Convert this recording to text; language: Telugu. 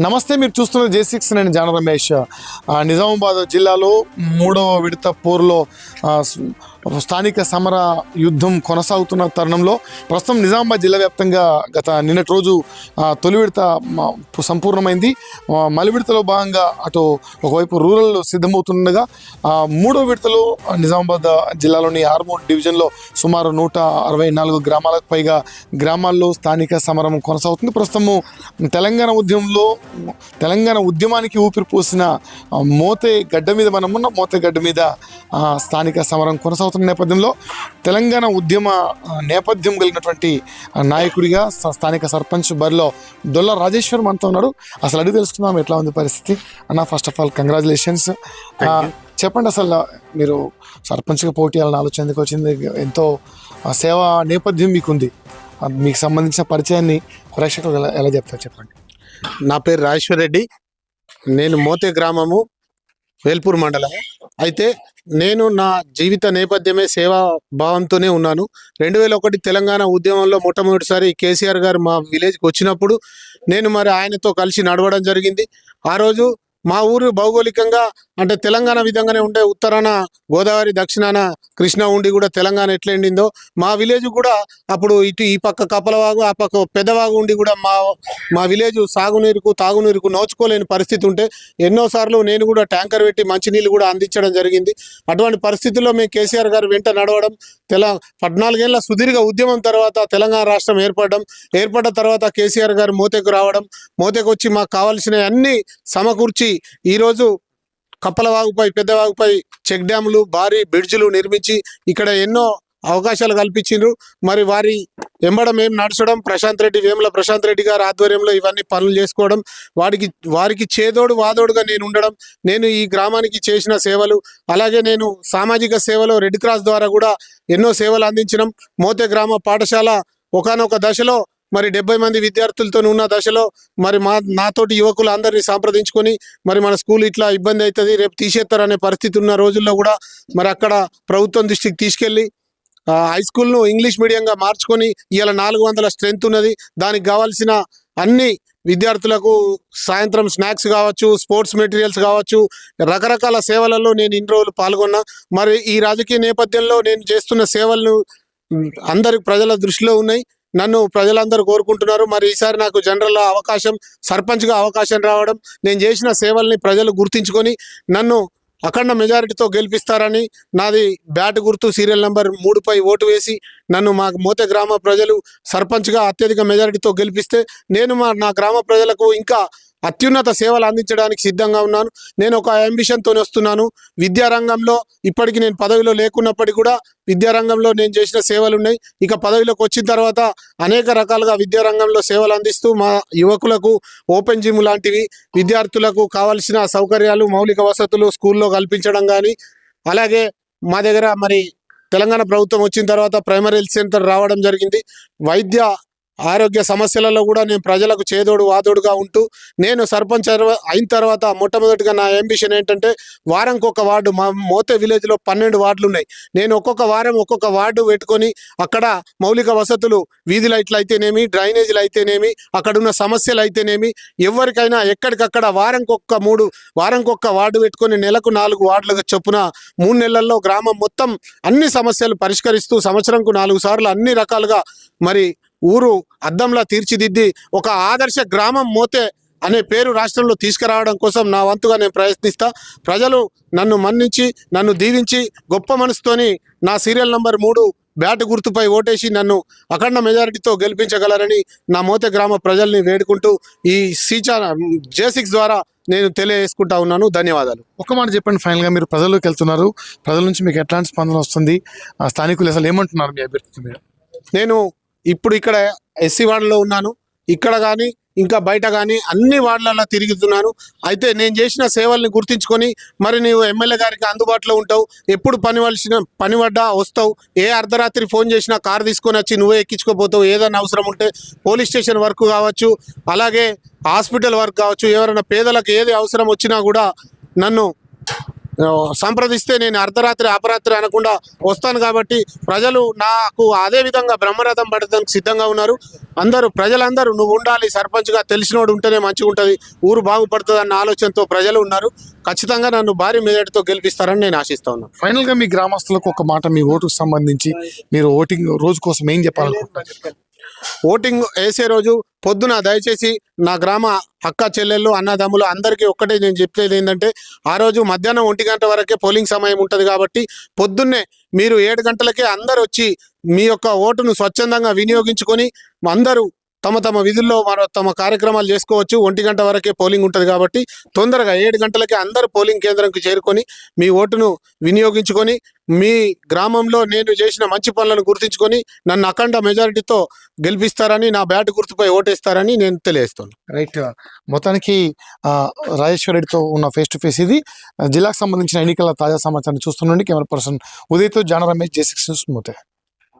నమస్తే, మీరు చూస్తున్న J6. నేను జాన రమేష్. నిజామాబాద్ జిల్లాలో 3వ విడత పోరులో స్థానిక సమర యుద్ధం కొనసాగుతున్న తరుణంలో ప్రస్తుతం నిజామాబాద్ జిల్లా వ్యాప్తంగా గత నిన్నటి రోజు తొలి విడత సంపూర్ణమైంది. మలి విడతలో భాగంగా అటు ఒకవైపు రూరల్ సిద్ధమవుతుండగా 3వ విడతలో నిజామాబాద్ జిల్లాలోని ఆర్మూర్ డివిజన్లో సుమారు 164 గ్రామాలకు పైగా గ్రామాల్లో స్థానిక సమరం కొనసాగుతుంది. ప్రస్తుతము తెలంగాణ ఉద్యమానికి ఊపిరి పోసిన మోతే గడ్డ మీద మనమున్న మోతే గడ్డ మీద స్థానిక సమరం కొనసాగుతున్న నేపథ్యంలో తెలంగాణ ఉద్యమ నేపథ్యం కలిగినటువంటి నాయకుడిగా స్థానిక సర్పంచ్ బరిలో దొల్ల రాజేశ్వర్ మనతో ఉన్నాడు. అసలు అడిగి తెలుసుకుందాం ఎట్లా ఉంది పరిస్థితి అన్న. First of all congratulations. చెప్పండి, అసలు మీరు సర్పంచ్గా పోటీ చేయాలని ఆలోచన ఎందుకు వచ్చింది? ఎంతో సేవా నేపథ్యం మీకుంది. మీకు సంబంధించిన పరిచయాన్ని ప్రేక్షకులు ఎలా చెప్తారు చెప్పండి. నా పేరు రాజేశ్వర్ రెడ్డి. నేను మోతే గ్రామము, వేల్పూర్ మండలం. అయితే నేను నా జీవిత నేపథ్యమే సేవా భావంతోనే ఉన్నాను. 2001 తెలంగాణ ఉద్యమంలో మొట్టమొదటిసారి కేసీఆర్ గారు మా విలేజ్కి వచ్చినప్పుడు నేను ఆయనతో కలిసి నడవడం జరిగింది. ఆ రోజు మా ఊరు భౌగోళికంగా అంటే తెలంగాణ విధంగానే ఉండే, ఉత్తరాన గోదావరి, దక్షిణాన కృష్ణ ఉండి కూడా తెలంగాణ ఎట్లా ఎండిందో మా విలేజ్ కూడా అప్పుడు ఇటు ఈ పక్క కప్పలవాగు, ఆ పక్క పెద్దవాగు ఉండి కూడా మా విలేజ్ సాగునీరుకు తాగునీరుకు నోచుకోలేని పరిస్థితి ఉంటే ఎన్నోసార్లు నేను కూడా ట్యాంకర్ పెట్టి మంచినీళ్ళు కూడా అందించడం జరిగింది. అటువంటి పరిస్థితుల్లో మేము కేసీఆర్ గారు వెంట నడవడం, 14 ఏళ్ల సుదీర్ఘ ఉద్యమం తర్వాత తెలంగాణ రాష్ట్రం ఏర్పడ్డ తర్వాత కేసీఆర్ గారు మోతేకు రావడం, మోతేకు వచ్చి మాకు కావాల్సిన అన్ని సమకూర్చి ఈరోజు కప్పలవాగుపై, పెద్దవాగుపై చెక్ డ్యాములు, భారీ బ్రిడ్జిలు నిర్మించి ఇక్కడ ఎన్నో అవకాశాలు కల్పించిండ్రు. వారి వెంబడం ఏం నడచడం, వేముల ప్రశాంత్ రెడ్డి గారి ఆధ్వర్యంలో ఇవన్నీ పనులు చేసుకోవడం, వారికి చేదోడు వాదోడుగా నేను ఉండడం, నేను ఈ గ్రామానికి చేసిన సేవలు, అలాగే నేను సామాజిక సేవలో రెడ్ క్రాస్ ద్వారా కూడా ఎన్నో సేవలు అందించడం. మోతే గ్రామ పాఠశాల ఒకానొక దశలో 70 మంది విద్యార్థులతో ఉన్న దశలో నాతోటి యువకులు అందరినీ సంప్రదించుకొని మన స్కూల్ ఇట్లా ఇబ్బంది అవుతుంది, రేపు తీసేస్తారనే పరిస్థితి ఉన్న రోజుల్లో కూడా అక్కడ ప్రభుత్వం దృష్టికి తీసుకెళ్ళి హై స్కూల్ను ఇంగ్లీష్ మీడియంగా మార్చుకొని ఇవాళ 400 స్ట్రెంత్ ఉన్నది. దానికి కావాల్సిన అన్ని విద్యార్థులకు సాయంత్రం స్నాక్స్ కావచ్చు, స్పోర్ట్స్ మెటీరియల్స్ కావచ్చు, రకరకాల సేవలలో నేను ఇన్ని రోజులు పాల్గొన్నా. ఈ రాజకీయ నేపథ్యంలో నేను చేస్తున్న సేవలను ప్రజల దృష్టిలో ఉన్నాయి. నన్ను ప్రజలందరూ కోరుకుంటున్నారు. ఈసారి నాకు జనరల్ అవకాశం, సర్పంచ్గా అవకాశం రావడం, నేను చేసిన సేవల్ని ప్రజలు గుర్తించుకొని నన్ను అఖండ మెజారిటీతో గెలిపిస్తారని, నాది బ్యాట్ గుర్తు సీరియల్ నెంబర్ 3పై ఓటు వేసి నన్ను మా మోతే గ్రామ ప్రజలు సర్పంచ్గా అత్యధిక మెజారిటీతో గెలిపిస్తే నేను నా గ్రామ ప్రజలకు ఇంకా అత్యున్నత సేవలు అందించడానికి సిద్ధంగా ఉన్నాను. నేను ఒక అంబిషన్తో వస్తున్నాను. విద్యారంగంలో ఇప్పటికి నేను పదవిలో లేకున్నప్పటికీ కూడా విద్యారంగంలో నేను చేసిన సేవలు ఉన్నాయి. ఇక పదవిలోకి వచ్చిన తర్వాత అనేక రకాలుగా విద్యారంగంలో సేవలు అందిస్తూ మా యువకులకు ఓపెన్ జిమ్ లాంటివి, విద్యార్థులకు కావాల్సిన సౌకర్యాలు, మౌలిక వసతులు స్కూల్లో కల్పించడం కానీ, అలాగే మా దగ్గర తెలంగాణ ప్రభుత్వం వచ్చిన తర్వాత ప్రైమరీ హెల్త్ సెంటర్ రావడం జరిగింది. వైద్య ఆరోగ్య సమస్యలలో కూడా నేను ప్రజలకు చేదోడు వాదోడుగా ఉంటూ, నేను సర్పంచ్ అయిన తర్వాత మొట్టమొదటిగా నా అంబిషన్ ఏంటంటే వారంకి ఒక వార్డు, మా మోతే విలేజ్లో 12 వార్డులు ఉన్నాయి. నేను ఒక్కొక్క వారం ఒక్కొక్క వార్డు పెట్టుకొని అక్కడ మౌలిక వసతులు, వీధి లైట్లు అయితేనేమి, డ్రైనేజీలు అయితేనేమి, అక్కడున్న సమస్యలు అయితేనేమి, ఎవరికైనా ఎక్కడికక్కడ వారంకొక్క వార్డు పెట్టుకొని నెలకు 4 వార్డులకు చొప్పున 3 నెలల్లో గ్రామం మొత్తం అన్ని సమస్యలు పరిష్కరిస్తూ సంవత్సరంకు 4 సార్లు అన్ని రకాలుగా ఊరు అద్దంలా తీర్చిదిద్ది ఒక ఆదర్శ గ్రామం మోతే అనే పేరు రాష్ట్రంలో తీసుకురావడం కోసం నా వంతుగా నేను ప్రయత్నిస్తా. ప్రజలు నన్ను మన్నించి, నన్ను దీవించి, గొప్ప మనసుతోని నా సీరియల్ నంబర్ 3 బ్యాట్ గుర్తుపై ఓటేసి నన్ను అఖండ మెజారిటీతో గెలిపించగలరని నా మోతే గ్రామ ప్రజల్ని వేడుకుంటూ ఈ J6 ద్వారా నేను తెలియజేసుకుంటా ఉన్నాను. ధన్యవాదాలు. ఒక మాట చెప్పండి, ఫైనల్గా మీరు ప్రజల్లోకి వెళ్తున్నారు, ప్రజల నుంచి మీకు ఎట్లాంటి స్పందన వస్తుంది? స్థానికులు అసలు ఏమంటున్నారు మీ అభ్యర్థి మీద? నేను ఇప్పుడు ఇక్కడ ఎస్సీ వార్డులో ఉన్నాను. ఇక్కడ కానీ ఇంకా బయట కానీ అన్ని వార్డులలో తిరుగుతున్నాను. అయితే నేను చేసిన సేవల్ని గుర్తించుకొని నీవు ఎమ్మెల్యే గారికి అందుబాటులో ఉంటావు, ఎప్పుడు పని పడ్డా వస్తావు, ఏ అర్ధరాత్రి ఫోన్ చేసినా కారు తీసుకొని వచ్చి నువ్వే ఎక్కించుకోపోతావు, ఏదైనా అవసరం ఉంటే పోలీస్ స్టేషన్ వర్క్ కావచ్చు, అలాగే హాస్పిటల్ వర్క్ కావచ్చు, ఎవరైనా పేదలకు ఏది అవసరం వచ్చినా కూడా నన్ను సంప్రదిస్తే నేను అర్ధరాత్రి అపరాత్రి అనకుండా వస్తాను. కాబట్టి ప్రజలు నాకు అదే విధంగా బ్రహ్మరథం పడటానికి సిద్ధంగా ఉన్నారు. ప్రజలందరూ నువ్వు ఉండాలి సర్పంచ్గా, తెలిసినోడు ఉంటేనే మంచిగా ఉంటుంది, ఊరు బాగుపడుతుంది అన్న ఆలోచనతో ప్రజలు ఉన్నారు. ఖచ్చితంగా నన్ను భారీ మెజార్టీతో గెలిపిస్తారని నేను ఆశిస్తా ఉన్నాను. ఫైనల్ గా మీ గ్రామస్తులకు ఒక మాట, మీ ఓటుకు సంబంధించి మీరు ఓటింగ్ రోజు కోసం ఏం చెప్పాలనుకుంటున్నారు? ఓటింగ్ వేసే రోజు పొద్దున దయచేసి నా గ్రామ అక్క చెల్లెళ్ళు అన్నదమ్ములు అందరికీ ఒక్కటే నేను చెప్పేది ఏంటంటే, ఆ రోజు మధ్యాహ్నం 1 గంట వరకే పోలింగ్ సమయం ఉంటుంది. కాబట్టి పొద్దున్నే మీరు 7 గంటలకే అందరు వచ్చి మీ యొక్క ఓటును స్వచ్ఛందంగా వినియోగించుకొని అందరూ తమ తమ విధుల్లో తమ కార్యక్రమాలు చేసుకోవచ్చు. 1 గంట వరకే పోలింగ్ ఉంటుంది. కాబట్టి తొందరగా 7 గంటలకే అందరూ పోలింగ్ కేంద్రంకి చేరుకొని మీ ఓటును వినియోగించుకొని మీ గ్రామంలో నేను చేసిన మంచి పనులను గుర్తించుకొని నన్ను అఖండ మెజారిటీతో గెలిపిస్తారని, నా బ్యాట్ గుర్తుపై ఓటేస్తారని నేను తెలియజేస్తాను. రైట్. మొత్తానికి రాజేశ్వర్ రెడ్డితో ఉన్న ఫేస్ టు ఫేస్ ఇది. జిల్లాకు సంబంధించిన ఎన్నికల తాజా సమాచారం చూస్తుండండి. కెమెరా పర్సన్ ఉదయ్తో జాన రమేష్, J6 న్యూస్, మోతే.